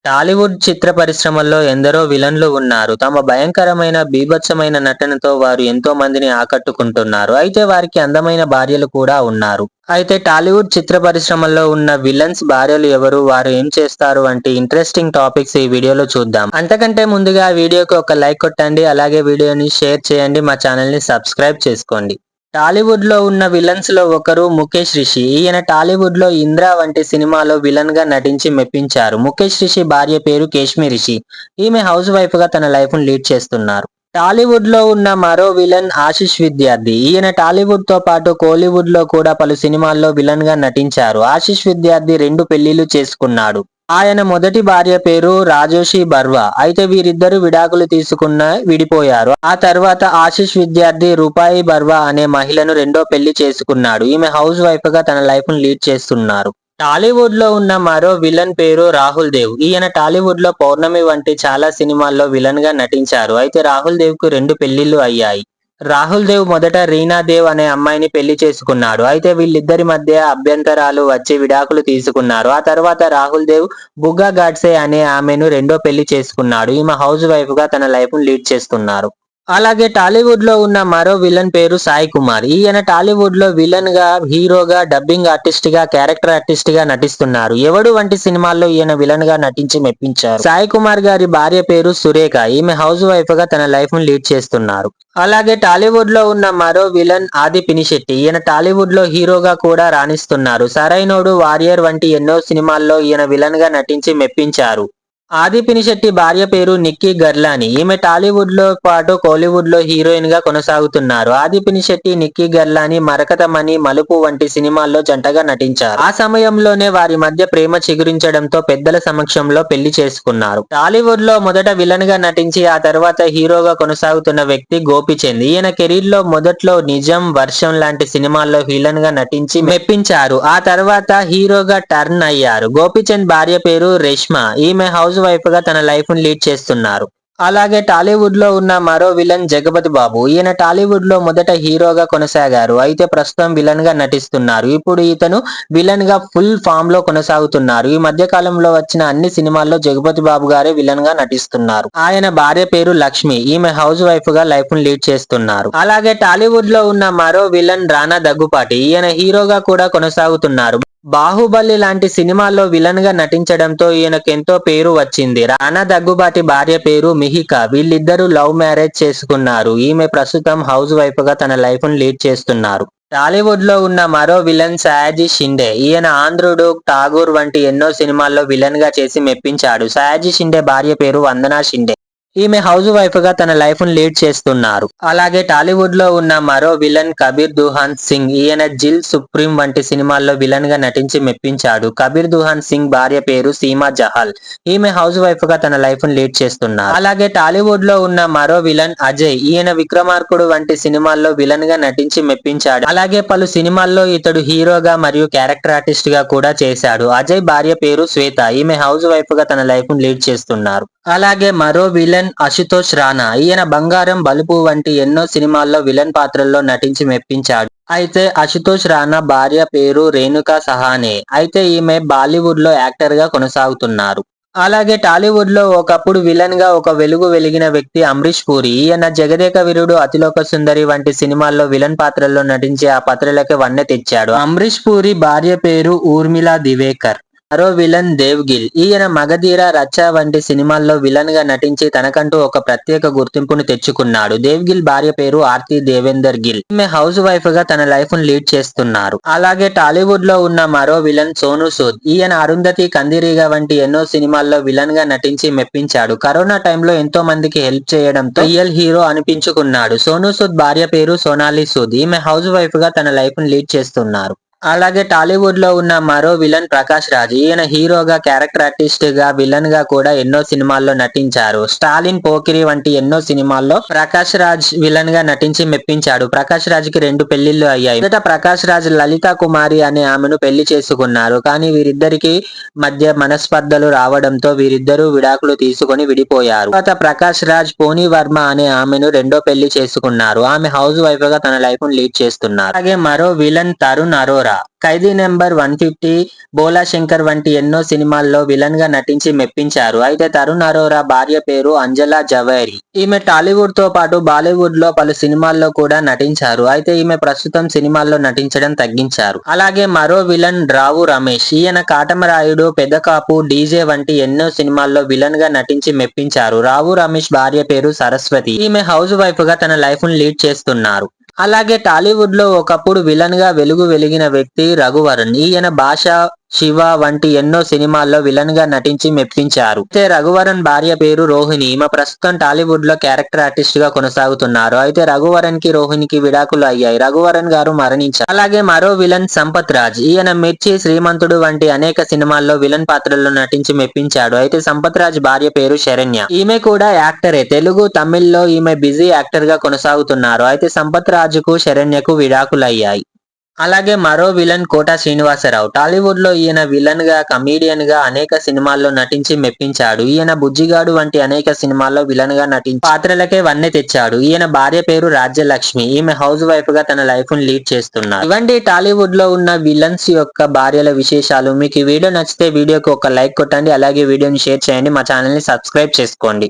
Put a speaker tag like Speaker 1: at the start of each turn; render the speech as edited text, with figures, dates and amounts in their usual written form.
Speaker 1: టాలీవుడ్ చిత్ర పరిశ్రమల్లో ఎందరో విలన్లు ఉన్నారు. తమ భయంకరమైన, బీభత్సమైన నటనతో వారు ఎంతో మందిని ఆకట్టుకుంటున్నారు. అయితే వారికి అందమైన భార్యలు కూడా ఉన్నారు. అయితే టాలీవుడ్ చిత్ర పరిశ్రమల్లో ఉన్న విలన్స్ భార్యలు ఎవరు? వారు ఏం చేస్తారు? వంటి ఇంట్రెస్టింగ్ టాపిక్స్ ఈ వీడియోలో చూద్దాం. అంతకంటే ముందుగా వీడియోకి ఒక లైక్ కొట్టండి. అలాగే వీడియోని షేర్ చేయండి. మా ఛానల్‌ని సబ్స్క్రైబ్ చేసుకోండి. టాలీవుడ్ లో ఉన్న విలన్స్ లో ఒకరు ముఖేష్ రిషి. ఈయన టాలీవుడ్ లో 'ఇంద్ర' వంటి సినిమాలో విలన్ గా నటించి మెప్పించారు. ముఖేష్ రిషి భార్య పేరు కేష్మి రిషి. ఈమె హౌస్ వైఫ్ గా తన లైఫ్ ను లీడ్ చేస్తున్నారు. టాలీవుడ్ లో ఉన్న మరో విలన్ ఆశిష్ విద్యార్థి. ఈయన టాలీవుడ్ తో పాటు కోలీవుడ్ లో కూడా పలు సినిమాల్లో విలన్ గా నటించారు. ఆశిష్ విద్యార్థి 2 పెళ్లిళ్లు చేసుకున్నాడు. ఆయన మొదటి భార్య పేరు రాజోషి బర్వా. అయితే వీరిద్దరూ విడాకులు తీసుకున్న విడిపోయారు. ఆ తర్వాత ఆశిష్ విద్యార్థి రూపాయి బర్వా అనే మహిళను రెండో పెళ్లి చేసుకున్నాడు. ఈమె హౌస్ వైఫ్ గా తన లైఫ్ ను లీడ్ చేస్తున్నారు. టాలీవుడ్ లో ఉన్న మరో విలన్ పేరు రాహుల్ దేవ్. ఈయన టాలీవుడ్ లో పౌర్ణమి వంటి చాలా సినిమాల్లో విలన్ గా నటించారు. అయితే రాహుల్ దేవ్ కు 2 పెళ్లిళ్లు అయ్యాయి. రాహుల్ దేవ్ మొదట రీనా దేవ్ అనే అమ్మాయిని పెళ్లి చేసుకున్నాడు. అయితే వీళ్ళిద్దరి మధ్య అభ్యంతరాలు వచ్చి విడాకులు తీసుకున్నారు. ఆ తర్వాత రాహుల్ దేవ్ బుగ్గా గాడ్సే అనే ఆమెను రెండో పెళ్లి చేసుకున్నాడు. ఈమె హౌస్ వైఫ్ గా తన లైఫ్ ను లీడ్ చేస్తున్నారు. అలాగే టాలీవుడ్ లో ఉన్న మరో విలన్ పేరు సాయి కుమార్. ఈయన టాలీవుడ్ లో విలన్ గా, హీరోగా, డబ్బింగ్ ఆర్టిస్ట్ గా, క్యారెక్టర్ ఆర్టిస్ట్ గా నటిస్తున్నారు. ఎవడు వంటి సినిమాల్లో ఈయన విలన్ గా నటించి మెప్పించారు. సాయి కుమార్ గారి భార్య పేరు సురేఖ. ఈమె హౌస్ వైఫ్ గా తన లైఫ్ ను లీడ్ చేస్తున్నారు. అలాగే టాలీవుడ్ లో ఉన్న మరో విలన్ ఆది పినిశెట్టి. ఈయన టాలీవుడ్ లో హీరోగా కూడా రాణిస్తున్నారు. సరైనోడు, వారియర్ వంటి ఎన్నో సినిమాల్లో ఈయన విలన్ గా నటించి మెప్పించారు. ఆది పినిశెట్టి భార్య పేరు నిక్కీ గర్లాని. ఈమె టాలీవుడ్ లో పాటు కోలీవుడ్ లో హీరోయిన్ గా కొనసాగుతున్నారు. ఆది పినిశెట్టి, నిక్కీ గర్లాని 'మరకతమణి', 'మలుపు' వంటి సినిమాల్లో జంటగా నటించారు. ఆ సమయంలోనే వారి మధ్య ప్రేమ చిగురించడంతో పెద్దల సమక్షంలో పెళ్లి చేసుకున్నారు. టాలీవుడ్ లో మొదట విలన్ గా నటించి ఆ తర్వాత హీరోగా కొనసాగుతున్న వ్యక్తి గోపీచంద్. ఈయన కెరీర్ లో మొదట్లో 'నిజం', 'వర్షం' లాంటి సినిమాల్లో విలన్ గా నటించి మెప్పించారు. ఆ తర్వాత హీరోగా టర్న్ అయ్యారు. గోపీచంద్ భార్య పేరు రేష్మ. ఈమె హౌస్ వైఫ్ గా తన లైఫ్ ను లీడ్ చేస్తున్నారు. అలాగే టాలీవుడ్ లో ఉన్న మరో విలన్ జగపతి బాబు. ఈయన టాలీవుడ్ లో మొదట హీరోగా కొనసాగారు. అయితే ప్రస్తుతం విలన్ గా నటిస్తున్నారు. ఇప్పుడు ఇతను విలన్ గా ఫుల్ ఫామ్ లో కొనసాగుతున్నారు. ఈ మధ్య కాలంలో వచ్చిన అన్ని సినిమాల్లో జగపతి బాబు గారే విలన్ గా నటిస్తున్నారు. ఆయన భార్య పేరు లక్ష్మి. ఈమె హౌస్ వైఫ్ గా లైఫ్ ను లీడ్ చేస్తున్నారు. అలాగే టాలీవుడ్ లో ఉన్న మరో విలన్ రానా దగ్గుపాటి. ఈయన హీరోగా కూడా కొనసాగుతున్నారు. 'బాహుబలి' లాంటి సినిమాల్లో విలన్ గా నటించడంతో ఈయనకెంతో పేరు వచ్చింది. రానా దగ్గుబాటి భార్య పేరు మిహిక. వీళ్ళిద్దరూ లవ్ మ్యారేజ్ చేసుకున్నారు. ఈమె ప్రస్తుతం హౌస్ వైఫ్ గా తన లైఫ్ ను లీడ్ చేస్తున్నారు. టాలీవుడ్ లో ఉన్న మరో విలన్ సయాజీ షిండే. ఈయన 'ఆంధ్రుడు', 'ఠాగూర్' వంటి ఎన్నో సినిమాల్లో విలన్ గా చేసి మెప్పించాడు. సయాజీ షిండే భార్య పేరు వందనా షిండే. ఈమె హౌస్ వైఫ్ గా తన లైఫ్ ను లీడ్ చేస్తున్నారు. అలాగే టాలీవుడ్ లో ఉన్న మరో విలన్ కబీర్ దుహాన్ సింగ్. ఈయన 'జిల్', 'సుప్రీం' వంటి సినిమాల్లో విలన్ గా నటించి మెప్పించాడు. కబీర్ దుహాన్ సింగ్ భార్య పేరు సీమా జహాల్. ఈమె హౌస్ వైఫ్ గా తన లైఫ్ ను లీడ్ చేస్తున్నారు. అలాగే టాలీవుడ్ లో ఉన్న మరో విలన్ అజయ్. ఈయన 'విక్రమార్కుడు' వంటి సినిమాల్లో విలన్ గా నటించి మెప్పించాడు. అలాగే పలు సినిమాల్లో ఇతడు హీరోగా మరియు క్యారెక్టర్ ఆర్టిస్ట్ గా కూడా చేశాడు. అజయ్ భార్య పేరు శ్వేత. ఈమె హౌస్ వైఫ్ గా తన లైఫ్ ను లీడ్ చేస్తున్నారు. అలాగే మరో విలన్ అశుతోష్ రాణా. ఈయన 'బంగారం', 'బలుపు' వంటి ఎన్నో సినిమాల్లో విలన్ పాత్రల్లో నటించి మెప్పించాడు. అయితే అశుతోష్ రాణా భార్య పేరు రేణుకా సహానే. అయితే ఈమె బాలీవుడ్ లో యాక్టర్ గా కొనసాగుతున్నారు. అలాగే టాలీవుడ్ లో ఒకప్పుడు విలన్ గా ఒక వెలుగు వెలిగిన వ్యక్తి అమరీష్ పూరి. ఈయన 'జగదేక వీరుడు', 'అతిలోక సుందరి' వంటి సినిమాల్లో విలన్ పాత్రల్లో నటించి ఆ పాత్రలకి వన్నె తెచ్చాడు. అమరీష్ పూరి భార్య పేరు ఊర్మిళ దివేకర్. మరో విలన్ దేవ్ గిల్. ఈయన 'మగధీర', 'రచ్చ' వంటి సినిమాల్లో విలన్ గా నటించి తనకంటూ ఒక ప్రత్యేక గుర్తింపును తెచ్చుకున్నాడు. దేవ్ గిల్ భార్య పేరు ఆర్తి దేవేందర్ గిల్. ఈమె హౌస్ వైఫ్ గా తన లైఫ్ ను లీడ్ చేస్తున్నారు. అలాగే టాలీవుడ్ లో ఉన్న మరో విలన్ సోనూ సూద్. ఈయన 'అరుంధతి', 'కందిరీగ' వంటి ఎన్నో సినిమాల్లో విలన్ గా నటించి మెప్పించాడు. కరోనా టైంలో ఎంతో మందికి హెల్ప్ చేయడంతో రియల్ హీరో అనిపించుకున్నాడు. సోనూ సూద్ భార్య పేరు సోనాలి సూద్. ఈమె హౌస్ వైఫ్ గా తన లైఫ్ ను లీడ్ చేస్తున్నారు. అలాగే టాలీవుడ్ లో ఉన్న మరో విలన్ ప్రకాష్ రాజ్. ఈయన హీరోగా, క్యారెక్టర్ ఆర్టిస్ట్ గా, విలన్ గా కూడా ఎన్నో సినిమాల్లో నటించారు. 'స్టాలిన్', 'పోకిరి' వంటి ఎన్నో సినిమాల్లో ప్రకాష్ రాజ్ విలన్ గా నటించి మెప్పించాడు. ప్రకాష్ రాజ్ కి 2 పెళ్లిళ్లు అయ్యాయి. మొదట ప్రకాష్ రాజ్ లలితా కుమారి అనే ఆమెను పెళ్లి చేసుకున్నారు. కానీ వీరిద్దరికి మధ్య మనస్పర్ధలు రావడంతో వీరిద్దరూ విడాకులు తీసుకొని విడిపోయారు. తర్వాత ప్రకాష్ రాజ్ పోనీ వర్మ అనే ఆమెను రెండో పెళ్లి చేసుకున్నారు. ఆమె హౌస్ వైఫ్ గా తన లైఫ్ ను లీడ్ చేస్తున్నారు. అలాగే మరో విలన్ తరుణ్ అరోరా. అరోరా, ఖైదీ నెంబర్ 150, బోలా శంకర్ వంటి ఎన్నో సినిమాల్లో విలన్ గా నటించి మెప్పించారు. అయితే తరుణ్ అరోరా భార్య పేరు అంజలా జవేరి. ఈమె టాలీవుడ్ తో పాటు బాలీవుడ్ లో పలు సినిమాల్లో కూడా నటించారు. అయితే ఈమె ప్రస్తుతం సినిమాల్లో నటించడం తగ్గించారు. అలాగే మరో విలన్ రావు రమేష్. ఈయన కాటమరాయుడు, పెదకాపు, డీజే వంటి ఎన్నో సినిమాల్లో విలన్ గా నటించి మెప్పించారు. రావు రమేష్ భార్య పేరు సరస్వతి. ఈమె హౌస్ వైఫ్ గా తన లైఫ్ ను లీడ్ చేస్తున్నారు. అలాగే టాలీవుడ్ లో ఒకప్పుడు విలన్ గా వెలిగిన వ్యక్తి రఘువరన్. ఈయన భాష, శివ వంటి ఎన్నో సినిమాల్లో విలన్ గా నటించి మెప్పించారు. అయితే రఘువరన్ భార్య పేరు రోహిణి. ఈమె ప్రస్తుతం టాలీవుడ్ లో క్యారెక్టర్ ఆర్టిస్ట్ గా కొనసాగుతున్నారు. అయితే రఘువరన్ కి రోహిణికి విడాకులు అయ్యాయి. రఘువరన్ గారు మరణించారు. అలాగే మరో విలన్ సంపత్ రాజ్. ఈయన మిర్చి, శ్రీమంతుడు వంటి అనేక సినిమాల్లో విలన్ పాత్రల్లో నటించి మెప్పించాడు. అయితే సంపత్ రాజ్ భార్య పేరు శరణ్య. ఈమె కూడా యాక్టరే. తెలుగు, తమిళ్లో ఈమె బిజీ యాక్టర్ గా కొనసాగుతున్నారు. అయితే సంపత్ రాజుకు, శరణ్యకు విడాకులయ్యాయి. అలాగే మరో విలన్ కోట శ్రీనివాసరావు. టాలీవుడ్ లో ఈయన విలన్ గా, కమీడియన్ గా అనేక సినిమాల్లో నటించి మెప్పించాడు. ఈయన బుజ్జిగాడు వంటి అనేక సినిమాల్లో విలన్ గా నటించి పాత్రలకే వన్నె తెచ్చాడు. ఈయన భార్య పేరు రాజ్యలక్ష్మి. ఈమె హౌస్ వైఫ్ గా తన లైఫ్ ను లీడ్ చేస్తున్నారు. ఇవండి టాలీవుడ్ లో ఉన్న విలన్స్ యొక్క భార్యల విశేషాలు. మీకు ఈ వీడియో నచ్చితే వీడియోకి ఒక లైక్ కొట్టండి. అలాగే వీడియోని షేర్ చేయండి. మా ఛానల్ ని సబ్స్క్రైబ్ చేసుకోండి.